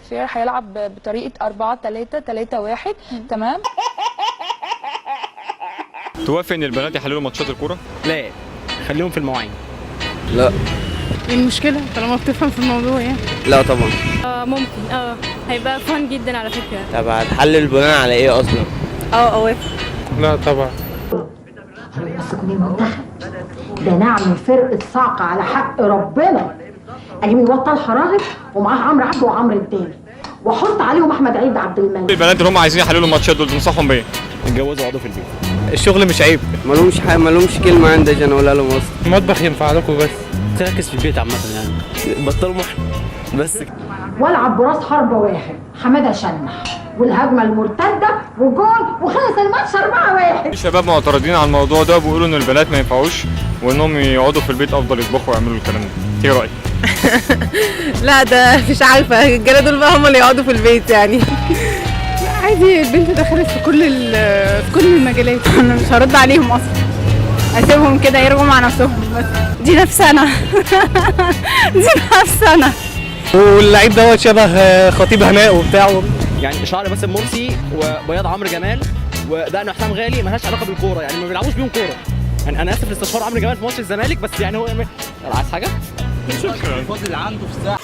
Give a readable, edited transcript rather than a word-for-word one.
فير هيلعب بطريقه 4-3-3-1. تمام. توافق ان البنات يحللوا ماتشات الكوره؟ لا، خليهم في المواعين. لا. ايه المشكلة طالما بتفهم في الموضوع يعني؟ لا طبعا. ممكن هيبقى فن جدا على فكرة. طب هتحلل بناء على ايه اصلا؟ اوافق. لا طبعا. بس كوني منتخب ده نعمل فرقة صعقة على حق ربنا. اجيب يوطن حراغب ومعاه عمرو عبده وعمرو الداني واحط عليهم احمد عيد عبد الملك. البنات اللي هم عايزين يحللوا الماتشات دول تنصحهم بايه؟ يتجوزوا يقعدوا في البيت. الشغل مش عيب. مالهمش كلمه عندي عشان اقولها لهم اصلا. المطبخ ينفع لكم بس. تركز في البيت عامة يعني. بطلوا بس كده. والعب براس حربة واحد حماده شنح والهجمه المرتده وجول وخلص الماتش 4-1. في شباب معترضين على الموضوع ده وبيقولوا ان البنات ما ينفعوش وانهم يقعدوا في البيت افضل يطبخوا ويعملوا الكلام ده. ايه رايك؟ لا ده مش عارفة، الرجالة دول بقى هم اللي يقعدوا في البيت يعني. لا عادي، البنت دخلت في كل المجالات. انا مش هرد عليهم اصلا، اسيبهم كده يرجعوا مع نفسهم. بس دي نفسنا. دي نفسنا. واللعيب دوت شبه خطيب هناء وبتاع يعني شعر باسم مرسي وبياض عمرو جمال ودقن حسام غالي مالهاش علاقه بالكوره، يعني ما بيلعبوش بيهم كوره. يعني انا اسف لاستشفار عمرو جمال في ماتش الزمالك، بس يعني هو عايز حاجه؟ شكرا. الفاضل اللي عنده في الساعه